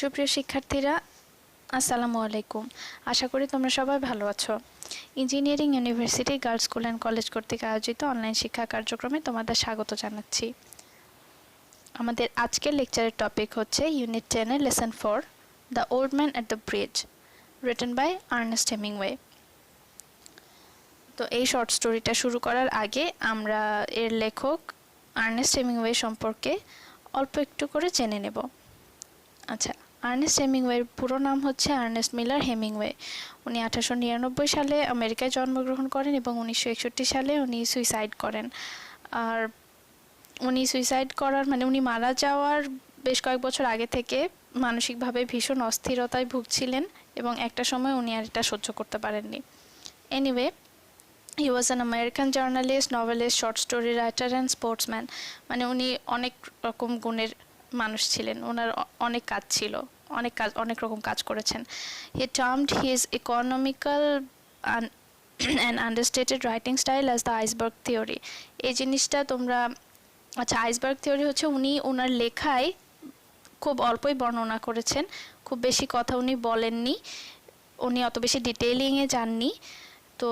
সুপ্রিয় শিক্ষার্থীরা, আসসালামু আলাইকুম। আশা করি তোমরা সবাই ভালো আছো। Engineering university girls school and college কর্তৃক আয়োজিত অনলাইন শিক্ষা কার্যক্রমে তোমাদের স্বাগত জানাচ্ছি। আমাদের আজকের লেকচারের টপিক হচ্ছে ইউনিট 10 এর lesson 4, the old man at the bridge, written by Ernest Hemingway. তো এই শর্ট স্টোরিটা শুরু করার আগে আমরা এর লেখক আর্নেস্ট হেমিংওয়ে সম্পর্কে অল্প একটু করে জেনে নেব। আচ্ছা, আর্নেস্ট হেমিংওয়ের পুরো নাম হচ্ছে আর্নেস্ট মিলার হেমিংওয়ে। উনি 1899 সালে আমেরিকায় জন্মগ্রহণ করেন এবং 1961 সালে উনি সুইসাইড করেন। আর উনি সুইসাইড করার উনি মারা যাওয়ার বেশ কয়েক বছর আগে থেকে মানসিকভাবে ভীষণ অস্থিরতায় ভুগছিলেন এবং একটা সময় উনি আর এটা সহ্য করতে পারেননি। Anyway, he was an American journalist, novelist, short story writer and sportsman. উনি অনেক রকম গুণের মানুষ ছিলেন, ওনার অনেক কাজ ছিল, অনেক রকম কাজ করেছেন। He termed his economical and understated writing style as the iceberg theory. এই জিনিসটা তোমরা, আচ্ছা, আইসবার্গ থিওরি হচ্ছে উনি ওনার লেখায় খুব অল্পই বর্ণনা করেছেন, খুব বেশি কথা উনি বলেননি, উনি অত বেশি ডিটেইলিংয়ে যাননি। তো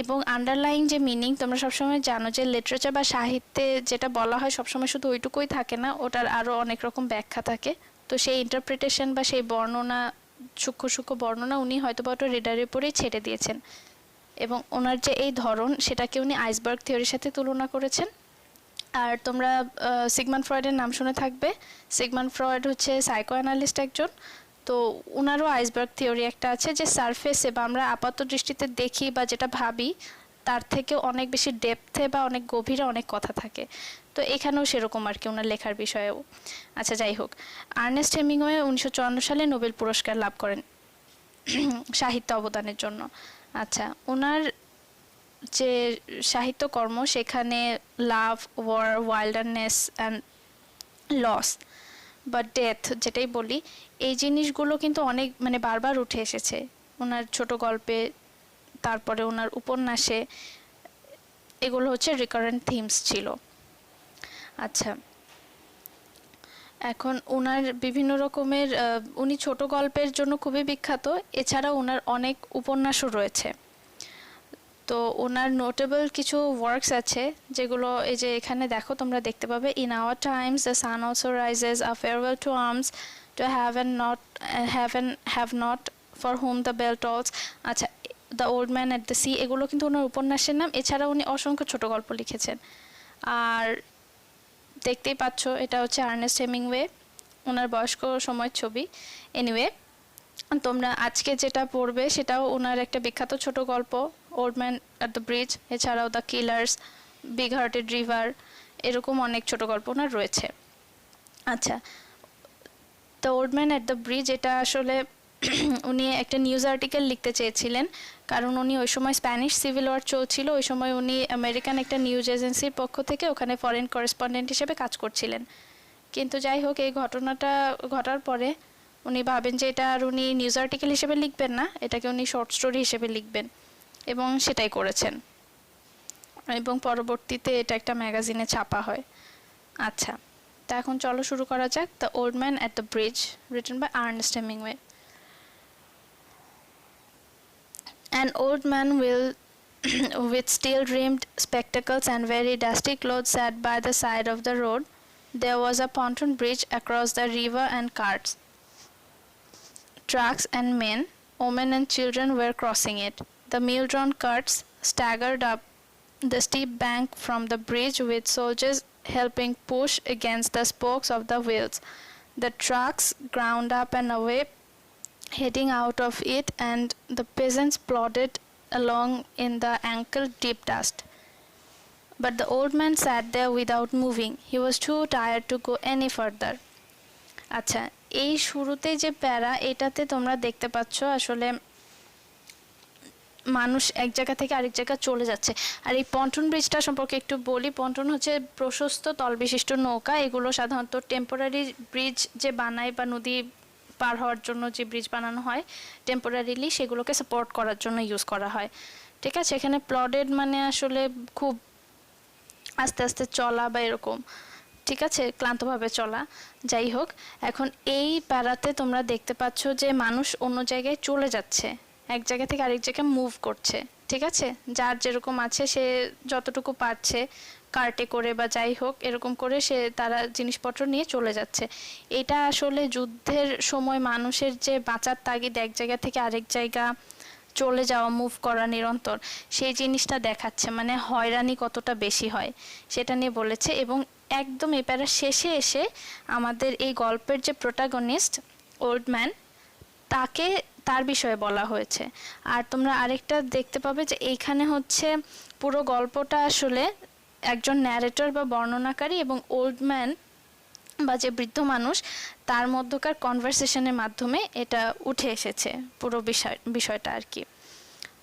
এবং আন্ডারলাইং যে মিনিং, তোমরা সবসময় জানো যে লিটারেচার বা সাহিত্যে যেটা বলা হয় সবসময় শুধু ওইটুকুই থাকে না, ওটার আরও অনেক রকম ব্যাখ্যা থাকে। তো সেই ইন্টারপ্রিটেশন বা সেই বর্ণনা, সূক্ষ্ম সূক্ষ্ম বর্ণনা উনি হয়তো বা ওটা রিডারের উপরেই ছেড়ে দিয়েছেন এবং ওনার যে এই ধরন সেটাকে উনি আইসবার্গ থিওরির সাথে তুলনা করেছেন। আর তোমরা সিগমন্ড ফ্রয়েডের নাম শুনে থাকবে। সিগমন্ড ফ্রয়েড হচ্ছে সাইকো অ্যানালিস্ট একজন। তো ওনারও আইসবার্গ থিওরি একটা আছে যে সারফেসে বা আমরা আপাত দৃষ্টিতে দেখি বা যেটা ভাবি তার থেকে অনেক বেশি ডেপথে বা অনেক গভীরে অনেক কথা থাকে। তো এখানেও সেরকম আর কি ওনার লেখার বিষয়েও। আচ্ছা, যাই হোক, আর্নেস্ট হেমিংওয়ে 1954 সালে নোবেল পুরস্কার লাভ করেন সাহিত্য অবদানের জন্য। আচ্ছা, ওনার যে সাহিত্যকর্ম সেখানে লাভ, ওয়ার, ওয়াইল্ডারনেস অ্যান্ড লস বা ডেথ যেটাই বলি, এই জিনিসগুলো কিন্তু অনেক বারবার উঠে এসেছে ওনার ছোট গল্পে, তারপরে ওনার উপন্যাসে। এগুলো হচ্ছে রিকারেন্ট থিমস ছিল। আচ্ছা, এখন ওনার বিভিন্ন রকমের, উনি ছোট গল্পের জন্য খুবই বিখ্যাত, এছাড়াও ওনার অনেক উপন্যাসও রয়েছে। তো ওনার নোটেবল কিছু ওয়ার্কস আছে যেগুলো এই যে এখানে দেখো, তোমরা দেখতে পাবে। In our times the sun also rises, a farewell to arms, to have not for whom the bell tolls. আচ্ছা, the old man at the sea, এগুলো কিন্তু ওনার উপন্যাসের নাম। এছাড়া উনি অসংখ্য ছোট গল্প লিখেছেন। আর দেখতেই পাচ্ছ, এটা হচ্ছে আর্নেস্ট হেমিংওয়ে, ওনার বয়স্ক সময়ের ছবি। এনিওয়ে, তোমরা আজকে যেটা পড়বে সেটাও ওনার একটা বিখ্যাত ছোট গল্প, old man at the bridge. এছাড়াও the killers, big hearted river, এরকম অনেক ছোট গল্প ওনার রয়েছে। আচ্ছা, the old man at the bridge এটা আসলে উনি একটা নিউজ আর্টিকেল লিখতে চেয়েছিলেন, কারণ উনি ওই সময় স্প্যানিশ সিভিল ওয়ার চলছিল। ওই সময় উনি আমেরিকান একটা নিউজ এজেন্সির পক্ষ থেকে ওখানে ফরেন করেসপন্ডেন্ট হিসেবে কাজ করছিলেন। কিন্তু যাই হোক, এই ঘটনাটা ঘটার পরে উনি ভাবেন যে এটা আর উনি নিউজ আর্টিকেল হিসেবে লিখবেন না, এটাকে উনি শর্ট স্টোরি হিসেবে লিখবেন, এবং সেটাই করেছেন। এবং পরবর্তীতে এটা একটা ম্যাগাজিনে ছাপা হয়। আচ্ছা, তা এখন চলো শুরু করা যাক। The old man at the bridge, written by Ernest Hemingway. An old man with steel-rimmed spectacles and very dusty clothes sat by the side of the road. There was a pontoon bridge across the river and carts, trucks and men, women and children were crossing it. The mule-drawn carts staggered up the steep bank from the bridge with soldiers helping push against the spokes of the wheels. The trucks ground up and away, heading out of it, and the peasants plodded along in the ankle-deep dust. But the old man sat there without moving. He was too tired to go any further. আচ্ছা, এই শুরুতে যে প্যারা, এটাতে তোমরা দেখতে পাচ্ছ আসলে মানুষ এক জায়গা থেকে আরেক জায়গা চলে যাচ্ছে। আর এই পন্টুন ব্রিজটা সম্পর্কে একটু বলি। পন্টুন হচ্ছে প্রশস্ত তলবিশিষ্ট নৌকা। এগুলো সাধারণত টেম্পোরারি ব্রিজ যে বানায় বা নদী পার হওয়ার জন্য যে ব্রিজ বানানো হয় টেম্পোরারিলি, সেগুলোকে সাপোর্ট করার জন্য ইউজ করা হয়। ঠিক আছে, এখানে প্লডেড আসলে খুব আস্তে আস্তে চলা বা এরকম। ঠিক আছে, ক্লান্তভাবে চলা। যাই হোক, এখন এই প্যারাতে তোমরা দেখতে পাচ্ছ যে মানুষ অন্য জায়গায় চলে যাচ্ছে, এক জায়গা থেকে আরেক জায়গায় মুভ করছে। ঠিক আছে, যার যেরকম আছে সে যতটুকু পারছে কার্টে করে বা যাই হোক এরকম করে সে তারা জিনিসপত্র নিয়ে চলে যাচ্ছে। এটা আসলে যুদ্ধের সময় মানুষের যে বাঁচার তাগিদ এক জায়গা থেকে আরেক জায়গা চলে যাওয়া, মুভ করা নিরন্তর, সেই জিনিসটা দেখাচ্ছে, মানে হয়রানি কতটা বেশি হয় সেটা নিয়ে বলেছে। এবং একদম এই প্যারার শেষে এসে আমাদের এই গল্পের যে প্রোটাগনিস্ট ওল্ড ম্যান, তাকে তার বিষয়ে বলা হয়েছে। আর তোমরা আরেকটা দেখতে পাবে যে এইখানে হচ্ছে পুরো গল্পটা আসলে একজন ন্যারেটর বা বর্ণনাকারী এবং ওল্ড ম্যান বা যে বৃদ্ধ মানুষ তার মধ্যকার কনভারসেশনের মাধ্যমে এটা উঠে এসেছে পুরো বিষয়টা আর কি।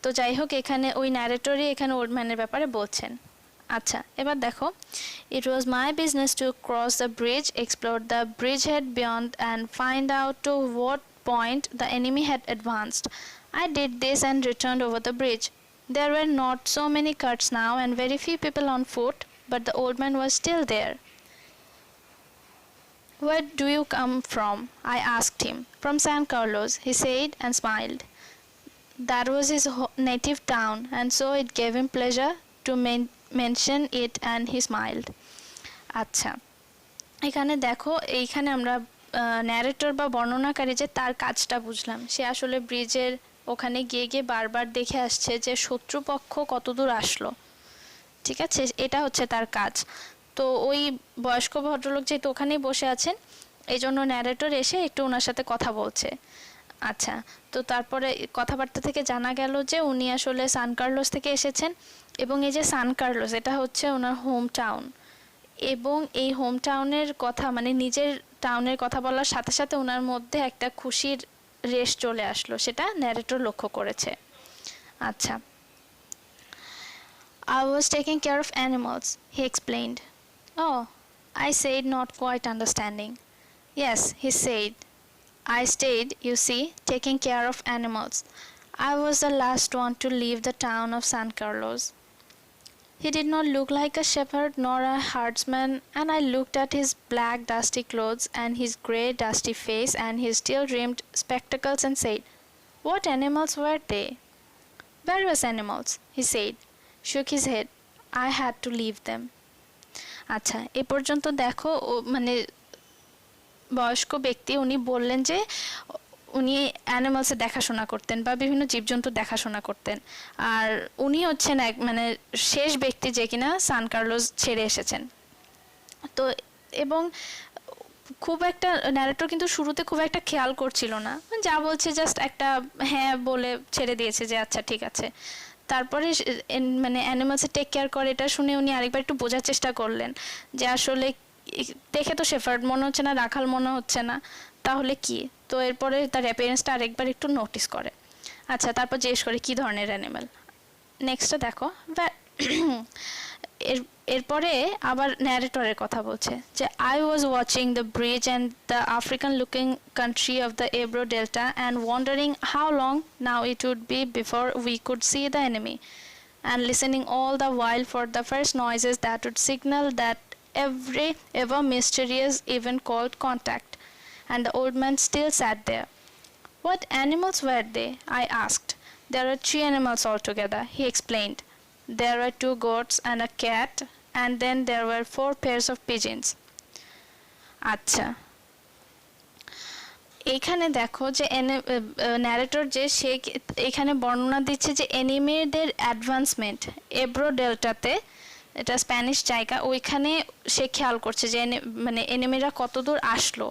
তো যাই হোক, এখানে ওই ন্যারেটরই এখানে ওল্ড ম্যানের ব্যাপারে বলছেন। আচ্ছা, এবার দেখো, it was my business to cross the bridge, explore the bridge head beyond and find out to what point the enemy had advanced. I did this and returned over the bridge. There were not so many cuts now and very few people on foot, but the old man was still there. Where do you come from? I asked him. From San Carlos, he said and smiled. That was his native town, and so it gave him pleasure to mention it, and he smiled. আচ্ছা, এখানে দেখো, এইখানে আমরা narrator বা বর্ণনাকারী যে তার কাজটা বুঝলাম। সে আসলে ব্রিজের ওখানে গিয়ে গিয়ে বারবার দেখে আসছে যে শত্রুপক্ষ কতদূর আসলো। ঠিক আছে, এটা হচ্ছে তার কাজ। তো ওই বয়স্ক ভদ্রলোক যেহেতু ওখানেই বসে আছেন, এই জন্য ন্যারেটর এসে একটু ওনার সাথে কথা বলছে। আচ্ছা, তো তারপরে কথাবার্তা থেকে জানা গেল যে উনি আসলে সান কার্লোস থেকে এসেছেন, এবং এই যে সান কার্লোস এটা হচ্ছে ওনার হোম টাউন। এবং এই হোম টাউনের কথা, মানে নিজের টাউনের কথা বলার সাথে সাথে ওনার মধ্যে একটা খুশির রেশ চলে আসলো, সেটা ন্যারেটর লক্ষ্য করেছে। আচ্ছা, I was taking care of animals, he explained. Oh, I said, not quite understanding. Yes, he said. I stayed, you see, taking care of animals. I was the last one to leave the town of San Carlos. He did not look like a shepherd nor a herdsman, and I looked at his black dusty clothes and his grey dusty face and his steel-rimmed spectacles and said, what animals were they? Various animals, he said, shook his head. I had to leave them. আচ্ছা, এ পর্যন্ত দেখো, মানে বয়স্ক ব্যক্তি উনি বললেন যে উনি অ্যানিমালসের দেখাশোনা করতেন বা বিভিন্ন জীবজন্তু দেখাশোনা করতেন। আর উনি হচ্ছেন এক মানে শেষ ব্যক্তি যে কিনা সান কার্লোস ছেড়ে এসেছেন। তো এবং খুব একটা ন্যারেটর কিন্তু শুরুতে খুব একটা খেয়াল করছিল না, যা বলছে জাস্ট একটা হ্যাঁ বলে ছেড়ে দিয়েছে যে আচ্ছা ঠিক আছে। তারপরে মানে অ্যানিমালসে টেক কেয়ার করে এটা শুনে উনি আরেকবার একটু বোঝার চেষ্টা করলেন যে আসলে দেখে তো শেফার্ড মনে হচ্ছে না, রাখাল মনে হচ্ছে না, তাহলে কি? তো এরপরে তার অ্যাপিয়ারেন্সটা আরেকবার একটু নোটিস করে। আচ্ছা, তারপর জিজ্ঞেস করে কী ধরনের অ্যানিমাল। নেক্সটটা দেখো, এরপরে আবার ন্যারেটরের কথা বলছে যে I was watching the bridge and the African looking country of the Ebro delta and wondering how long now it would be before we could see the enemy and listening all the while for the first noises that would signal that every ever mysterious event called contact. And the old man still sat there. What animals were they? I asked. There were 3 animals altogether, he explained. There were 2 goats and a cat, and then there were 4 pairs of pigeons. আচ্ছা, এইখানে দেখো যে narrator যে সে এখানে বর্ণনা দিচ্ছে যে এনিমিদের advancement এব্রো ডেল্টাতে, এটা স্প্যানিশ জায়গা, ওইখানে সে খেয়াল করছে যে মানে এনিমিরা কতদূর আসলো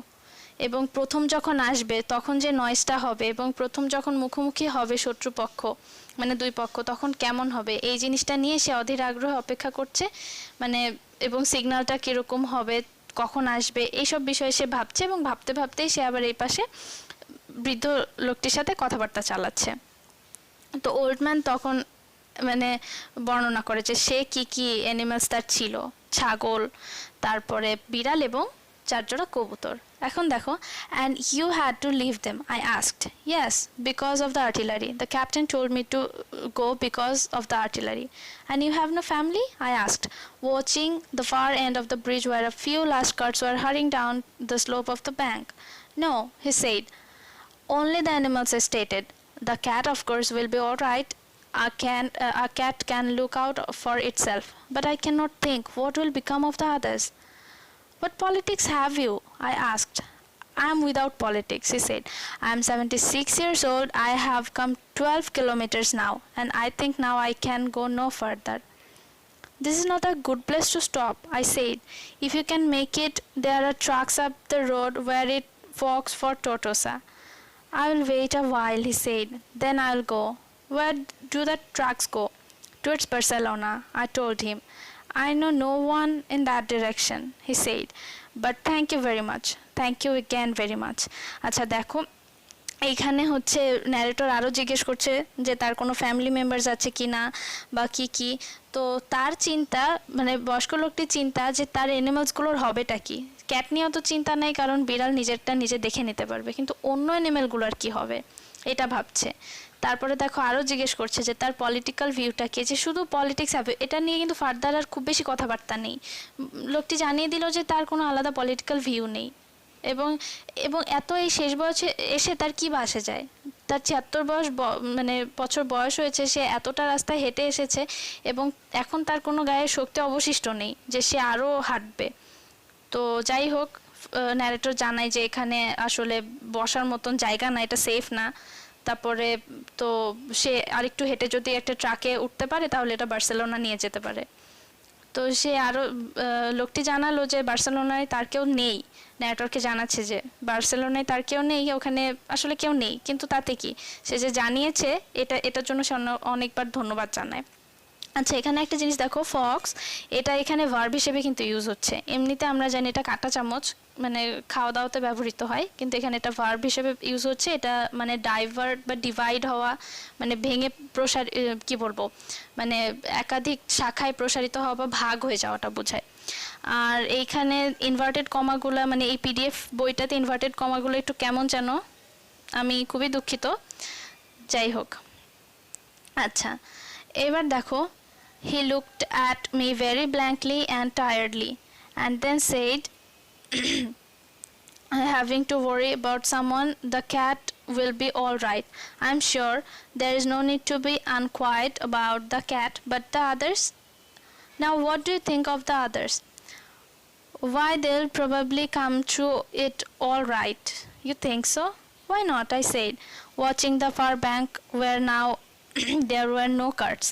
এবং প্রথম যখন আসবে তখন যে নয়েজটা হবে এবং প্রথম যখন মুখোমুখি হবে শত্রুপক্ষ মানে দুই পক্ষ তখন কেমন হবে, এই জিনিসটা নিয়ে সে অধীর আগ্রহে অপেক্ষা করছে। মানে এবং সিগন্যালটা কীরকম হবে, কখন আসবে, এইসব বিষয়ে সে ভাবছে এবং ভাবতে ভাবতেই সে আবার এই পাশে বৃদ্ধ লোকটির সাথে কথাবার্তা চালাচ্ছে। তো ওল্ড ম্যান তখন মানে বর্ণনা করে যে সে কি কি অ্যানিমালস তার ছিল, ছাগল, তারপরে বিড়াল এবং 4 জোড়া কবুতর। এখন দেখো, and you had to leave them, I asked. Yes, because of the artillery. The captain told me to go because of the artillery. And you have no family? I asked, watching the far end of the bridge where a few last carts were hurrying down the slope of the bank. No, he said, only the animals, I stated. The cat, of course, will be all right. A cat can look out for itself, but I cannot think what will become of the others. What politics have you? I asked. I am without politics, he said. I am 76 years old. I have come 12 kilometers now, and I think now I can go no further. This is not a good place to stop, I said. If you can make it, there are trucks up the road where it forks for Tortosa. I will wait a while, he said. Then I'll go. Where do the trucks go? Towards Barcelona, I told him. I know no one in that direction, he said. But thank you very much. Thank you again very much. আচ্ছা দেখো, এইখানে হচ্ছে narrator আরও জিজ্ঞেস করছে যে তার কোনো ফ্যামিলি মেম্বার্স আছে কি না বা কি কি। তো তার চিন্তা, মানে বয়স্ক লোকটির চিন্তা যে তার অ্যানিমালসগুলোর হবেটা কি। ক্যাট নিয়েও তো চিন্তা নেই, কারণ বিড়াল নিজেরটা নিজে দেখে নিতে পারবে, কিন্তু অন্য অ্যানিমেলগুলোর কি হবে এটা ভাবছে। তারপরে দেখো আরও জিজ্ঞেস করছে যে তার পলিটিক্যাল ভিউটা কি, যে শুধু পলিটিক্স হবে এটা নিয়ে কিন্তু ফার্দার আর খুব বেশি কথাবার্তা নেই। লোকটি জানিয়ে দিল যে তার কোনো আলাদা পলিটিক্যাল ভিউ নেই, এবং এবং এত এই শেষ বয়সে এসে তার কি বাসে যায়। তার ৭৬ মানে বছর বয়স হয়েছে, সে এতটা রাস্তায় হেঁটে এসেছে এবং এখন তার কোনো গায়ে শক্তি অবশিষ্ট নেই যে সে আরও হাঁটবে। তো যাই হোক, ন্যারেটর জানায় যে এখানে আসলে বসার মতন জায়গা না, এটা সেফ না। তারপরে তো সে আরেকটু হেঁটে যদি একটা ট্রাকে উঠতে পারে তাহলে এটা বার্সেলোনা নিয়ে যেতে পারে। তো সে আরও লোকটি জানালো যে বার্সেলোনায় তার কেউ নেই। ন্যারেটরকে জানাচ্ছে যে বার্সেলোনায় তার কেউ নেই, ওখানে আসলে কেউ নেই, কিন্তু তাতে কি, সে যে জানিয়েছে এটার জন্য সে অনেকবার ধন্যবাদ জানায়। আচ্ছা, এখানে একটা জিনিস দেখো, ফক্স, এটা এখানে ভার্ব হিসেবে কিন্তু ইউজ হচ্ছে। এমনিতে আমরা জানি এটা কাঁটা চামচ, মানে খাওয়া দাওয়াতে ব্যবহৃত হয়, কিন্তু এখানে এটা ভার্ব হিসেবে ইউজ হচ্ছে। এটা মানে ডাইভার্ট বা ডিভাইড হওয়া, মানে ভেঙে কি বলবো, মানে একাধিক শাখায় প্রসারিত হওয়া বা ভাগ হয়ে যাওয়াটা বোঝায়। আর এইখানে ইনভার্টেড কমাগুলো, মানে এই পিডিএফ বইটাতে ইনভার্টেড কমাগুলো একটু কেমন যেন, আমি খুবই দুঃখিত। যাই হোক, আচ্ছা এবার দেখো, he looked at me very blankly and tiredly and then said, having to worry about someone, the cat will be all right. I'm sure there is no need to be unquiet about the cat, but the others? Now what do you think of the others? Why, they'll probably come through it all right. You think so? Why not? I said, watching the far bank where now there were no carts.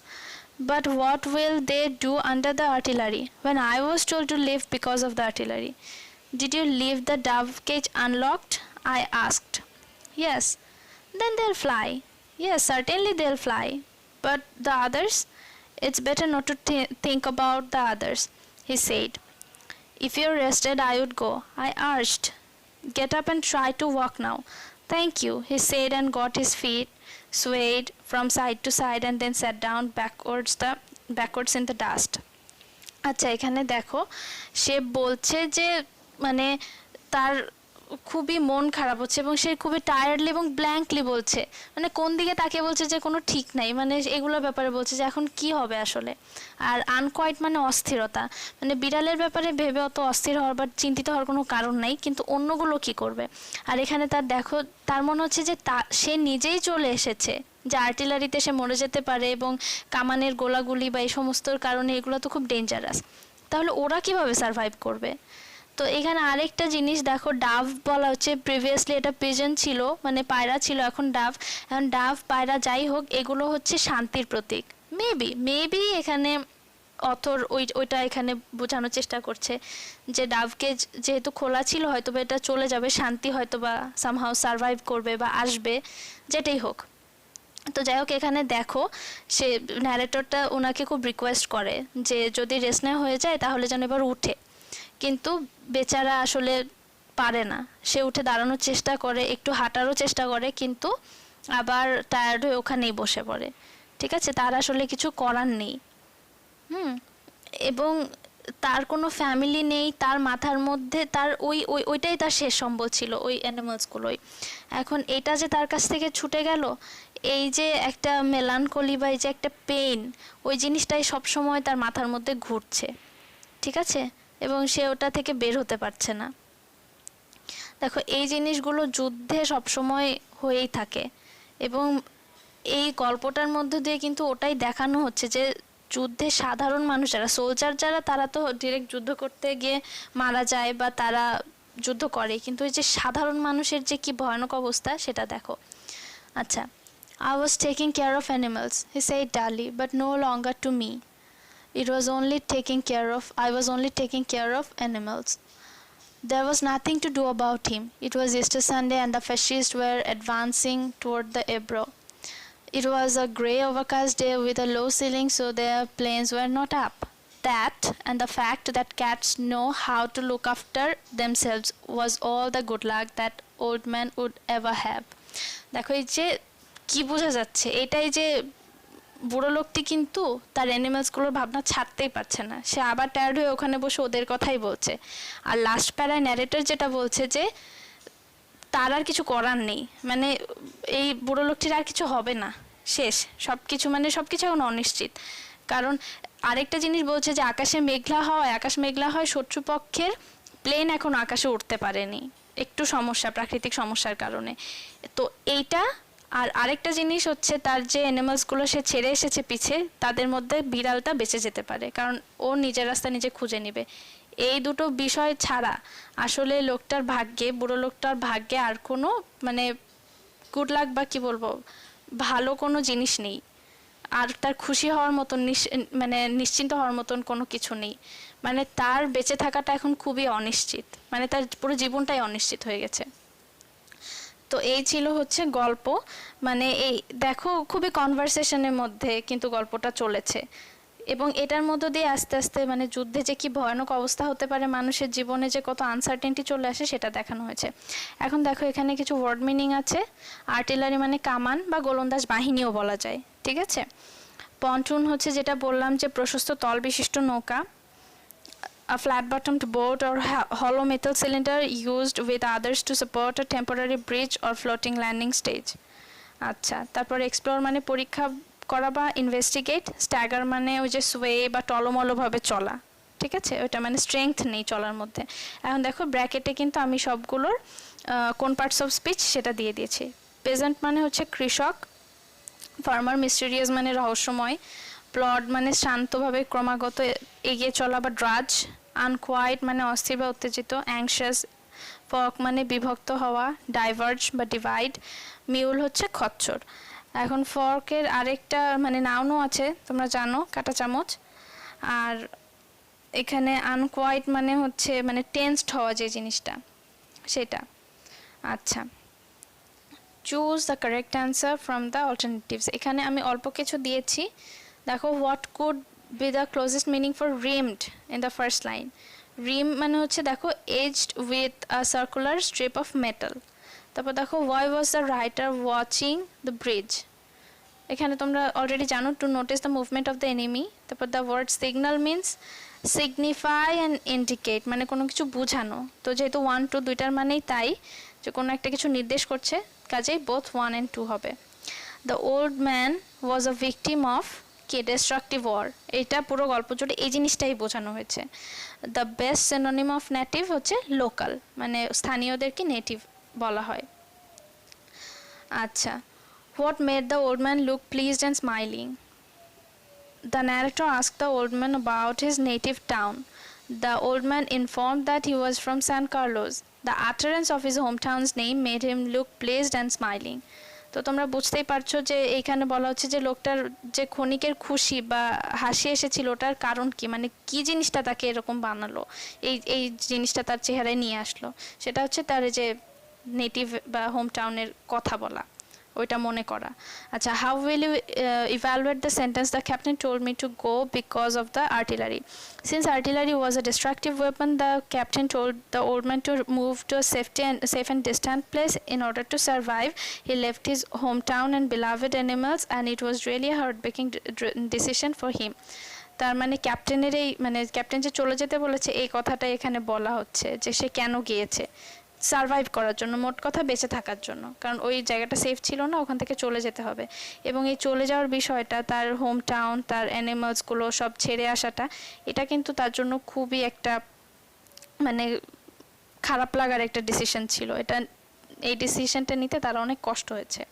But what will they do under the artillery? When I was told to leave because of the artillery. Did you leave the dove cage unlocked? I asked. Yes. Then they'll fly. Yes, certainly they'll fly. But the others? It's better not to think about the others, he said. If you're rested, I would go, I urged. Get up and try to walk now. Thank you, he said, and got his feet swayed from side to side and then sat down backwards in the dust. আচ্ছা, এখানে দেখো সে বলছে যে মানে তার খুবই মন খারাপ হচ্ছে এবং সে খুবই টায়ার্ডলি এবং ব্ল্যাঙ্কলি বলছে, মানে কোন দিকে তাকে বলছে যে কোনো ঠিক নাই, মানে এগুলোর ব্যাপারে বলছে যে এখন কি হবে আসলে। আর আনকোয়াইট মানে অস্থিরতা, মানে বিড়ালের ব্যাপারে ভেবে অত অস্থির হওয়ার বা চিন্তিত হওয়ার কোনো কারণ নাই, কিন্তু অন্যগুলো কি করবে। আর এখানে তার দেখো, তার মনে হচ্ছে যে সে নিজেই চলে এসেছে, যে আর্টিলারিতে সে মরে যেতে পারে এবং কামানের গোলাগুলি বা এই সমস্তর কারণে এগুলো তো খুব ডেঞ্জারাস। তাহলে ওরা কিভাবে সারভাইভ করবে। তো এখানে আরেকটা জিনিস দেখো, ডাভ বলা হচ্ছে, প্রিভিয়াসলি এটা পিজন ছিল, মানে পায়রা ছিল, এখন ডাভ। এখন ডাভ, পায়রা, যাই হোক, এগুলো হচ্ছে শান্তির প্রতীক। মেবি এখানে অথর ওইটা এখানে বোঝানোর চেষ্টা করছে যে ডাভকে যেহেতু খোলা ছিল, হয়তো বা এটা চলে যাবে, শান্তি হয়তো বা সামহাও সারভাইভ করবে বা আসবে, যেটাই হোক। তো যাই হোক, এখানে দেখো সে ন্যারেটরটা ওনাকে খুব রিকোয়েস্ট করে যে যদি রেস্ট নেওয়া হয়ে যায় তাহলে যেন এবার উঠে, কিন্তু বেচারা আসলে পারে না। সে উঠে দাঁড়ানোর চেষ্টা করে, একটু হাঁটারও চেষ্টা করে, কিন্তু আবার টায়ার্ড হয়ে ওখানেই বসে পড়ে। ঠিক আছে, তার আসলে কিছু করার নেই। এবং তার কোনো ফ্যামিলি নেই, তার মাথার মধ্যে তার ওইটাই তার শেষ সম্বল ছিল, ওই অ্যানিমালসগুলোই। এখন এটা যে তার কাছ থেকে ছুটে গেল, এই যে একটা মেলানকলি বা এই যে একটা পেইন, ওই জিনিসটাই সবসময় তার মাথার মধ্যে ঘুরছে, ঠিক আছে, এবং সে ওটা থেকে বের হতে পারছে না। দেখো এই জিনিসগুলো যুদ্ধে সবসময় হয়েই থাকে, এবং এই গল্পটার মধ্যে দিয়ে কিন্তু ওটাই দেখানো হচ্ছে যে যুদ্ধে সাধারণ মানুষ যারা সোলজার যারা, তারা তো ডিরেক্ট যুদ্ধ করতে গিয়ে মারা যায় বা তারা যুদ্ধ করে, কিন্তু এই যে সাধারণ মানুষের যে কি ভয়ানক অবস্থা সেটা দেখো। আচ্ছা, I was taking care of animals, he said dully, but no longer to me. I was only taking care of animals. There was nothing to do about him. It was Easter Sunday and the fascists were advancing toward the Ebro. It was a grey overcast day with a low ceiling, so their planes were not up. That and the fact that cats know how to look after themselves was all the good luck that old man would ever have. দেখো এই যে কি বোঝা যাচ্ছে, এটাই যে বুড়ো লোকটি কিন্তু তার অ্যানিমালসগুলোর ভাবনা ছাড়তেই পারছে না, সে আবার টায়ার্ড হয়ে ওখানে বসে ওদের কথাই বলছে। আর লাস্ট প্যারায় ন্যারেটর যেটা বলছে যে তার আর কিছু করার নেই, মানে এই বুড়ো লোকটির আর কিছু হবে না, শেষ সব কিছু, মানে সব কিছু এখন অনিশ্চিত। কারণ আরেকটা জিনিস বলছে যে আকাশ মেঘলা হয়, শত্রুপক্ষের প্লেন এখন আকাশে উঠতে পারেনি, একটু সমস্যা, প্রাকৃতিক সমস্যার কারণে। তো এইটা, আর আরেকটা জিনিস হচ্ছে তার যে অ্যানিমালসগুলো সে ছেড়ে এসেছে পিছে, তাদের মধ্যে বিড়ালটা বেঁচে যেতে পারে, কারণ ও নিজের রাস্তা নিজে খুঁজে নেবে। এই দুটো বিষয় ছাড়া আসলে লোকটার ভাগ্যে, বুড়ো লোকটার ভাগ্যে আর কোনো মানে গুড লাক বা কি বলবো, ভালো কোনো জিনিস নেই, আর তার খুশি হওয়ার মতন মানে নিশ্চিন্ত হওয়ার মতন কোনো কিছু নেই। মানে তার বেঁচে থাকাটা এখন খুবই অনিশ্চিত, মানে তার পুরো জীবনটাই অনিশ্চিত হয়ে গেছে। তো এই ছিল হচ্ছে গল্প, মানে এই দেখো খুবই কনভারসেশনের মধ্যে কিন্তু গল্পটা চলেছে, এবং এটার মধ্য দিয়ে আস্তে আস্তে মানে যুদ্ধে যে কি ভয়ানক অবস্থা হতে পারে, মানুষের জীবনে যে কত আনসার্টেনটি চলে আসে সেটা দেখানো হয়েছে। এখন দেখো এখানে কিছু ওয়ার্ড মিনিং আছে। আর্টিলারি মানে কামান বা গোলন্দাজ বাহিনীও বলা যায়, ঠিক আছে। পন্টুন হচ্ছে যেটা বললাম যে প্রশস্ত তল বিশিষ্ট নৌকা। A flat-bottomed boat or hollow metal cylinder used with others to support a temporary bridge or floating landing stage. আচ্ছা, তারপর এক্সপ্লোর মানে পরীক্ষা করা বা ইনভেস্টিগেট। স্ট্যাগার মানে ওই যে সোয়ে বা টলমলভাবে চলা, ঠিক আছে, ওইটা মানে স্ট্রেংথ নেই চলার মধ্যে। এখন দেখো ব্র্যাকেটে কিন্তু আমি সবগুলোর কোন পার্টস অফ স্পিচ সেটা দিয়ে দিয়েছি। পেজেন্ট মানে হচ্ছে কৃষক। ফার্মার মিস্টেরিয়াস মানে রহস্যময়। প্লড মানে শান্তভাবে ক্রমাগত এগিয়ে চলা বা ড্রাজ। আনকোয়াইট মানে অস্থির বা উত্তেজিত। অ্যাংশাস। ফক মানে বিভক্ত হওয়া। ডাইভার্জ বা ডিভাইড। মিউল হচ্ছে খচ্চর। এখন ফর্কের আরেকটা মানে নাউনও আছে, তোমরা জানো, কাঁটা চামচ। আর এখানে আনকোয়াইট মানে হচ্ছে মানে টেন্সড হওয়া যে জিনিসটা সেটা। আচ্ছা, choose the correct answer from the alternatives. এখানে আমি অল্প কিছু দিয়েছি। দেখো, what could be the closest meaning for rimmed in the first line. Rim মানে হচ্ছে দেখো edged with a circular strip of metal. তারপর দেখো, why was the writer watching the bridge. এখানে তোমরা অলরেডি জানো, to notice the movement of the enemy. তারপর the word signal means signify and indicate, মানে কোনো কিছু বোঝানো। তো যেহেতু 1 2 দুইটার মানেই তাই যে কোনো একটা কিছু নির্দেশ করছে, কাজেই বোথ 1 and 2 হবে। The old man was a victim of কি ডিস্ট্রাকটিভ ওয়ার। এটা পুরো গল্প জুড়ে এই জিনিসটাই বোঝানো হয়েছে। The best synonym of native হচ্ছে লোকাল, মানে স্থানীয়দেরকে নেটিভ বলা হয়। আচ্ছা, what made the old man look pleased and smiling? The narrator asked the old man about his native town. The old man informed that he was from San Carlos. The utterance of his hometown's name made him look pleased and smiling. তো তোমরা বুঝতেই পারছো যে এইখানে বলা হচ্ছে যে লোকটার যে ক্ষণিকের খুশি বা হাসি এসেছিল ওটার কারণ কি, মানে কি জিনিসটা তাকে এরকম বানালো, এই জিনিসটা তার চেহারায় নিয়ে আসলো, সেটা হচ্ছে তার যে নেটিভ বা হোম টাউনের কথা বলা, ওইটা মনে করা। আচ্ছা, how will you evaluate the sentence the captain told me to go because of the artillery. Since artillery was a destructive weapon, the captain told the old man to move to a safe and distant place in order to survive. He left his hometown and beloved animals, and it was really a heartbreaking decision for him. তার মানে ক্যাপ্টেনের এই মানে captain যে চলে যেতে বলেছে এই কথাটা এখানে বলা হচ্ছে যে সে কেন গিয়েছে, সারভাইভ করার জন্য, মোট কথা বেঁচে থাকার জন্য, কারণ ওই জায়গাটা সেফ ছিল না, ওখান থেকে চলে যেতে হবে। এবং এই চলে যাওয়ার বিষয়টা, তার হোম টাউন, তার অ্যানিমালসগুলো সব ছেড়ে আসাটা, এটা কিন্তু তার জন্য খুবই একটা মানে খারাপ লাগার একটা ডিসিশন ছিল। এই ডিসিশনটা নিতে তার অনেক কষ্ট হয়েছে।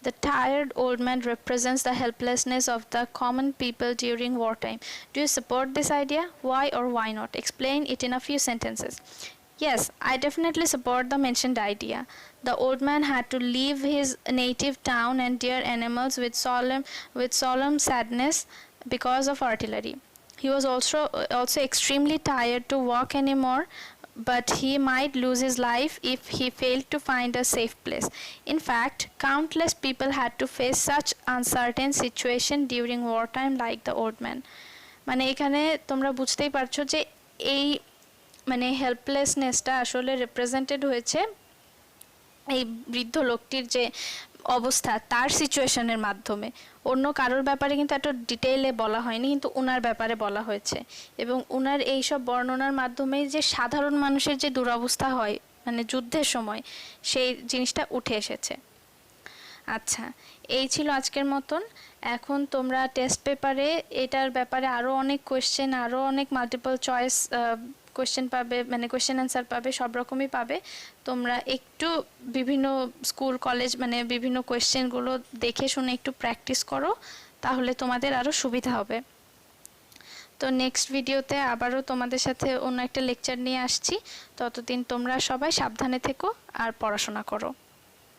The tired old man represents the helplessness of the common people during wartime. Do you support this idea? Why or why not? Explain it in a few sentences. Yes, I definitely support the mentioned idea. The old man had to leave his native town and dear animals with solemn sadness because of artillery. He was also extremely tired to walk anymore, but he might lose his life if he failed to find a safe place. In fact, countless people had to face such uncertain situation during wartime like the old man. মানে এখানে তোমরা বুঝতেই পারছো যে এই মানে হেল্পলেসনেসটা আসলে represented হয়েছে এই বৃদ্ধ লোকটির যে অবস্থা তার সিচুয়েশনের মাধ্যমে। অন্য কারোর ব্যাপারে কিন্তু এত ডিটেইলে বলা হয়নি, কিন্তু উনার ব্যাপারে বলা হয়েছে, এবং উনার এইসব বর্ণনার মাধ্যমে যে সাধারণ মানুষের যে দুরবস্থা হয় মানে যুদ্ধের সময়, সেই জিনিসটা উঠে এসেছে। আচ্ছা, এই ছিল আজকের মতন। এখন তোমরা টেস্ট পেপারে এটার ব্যাপারে আরও অনেক কোয়েশ্চেন, আরও অনেক মাল্টিপল চয়েস কোয়েশ্চেন পাবে, মানে কোয়েশ্চেন অ্যান্সার পাবে, সব রকমই পাবে। তোমরা একটু বিভিন্ন স্কুল কলেজ মানে বিভিন্ন কোয়েশ্চেনগুলো দেখে শুনে একটু প্র্যাকটিস করো, তাহলে তোমাদের আরও সুবিধা হবে। তো নেক্সট ভিডিওতে আবারও তোমাদের সাথে অন্য একটা লেকচার নিয়ে আসছি। ততদিন তোমরা সবাই সাবধানে থেকো আর পড়াশোনা করো।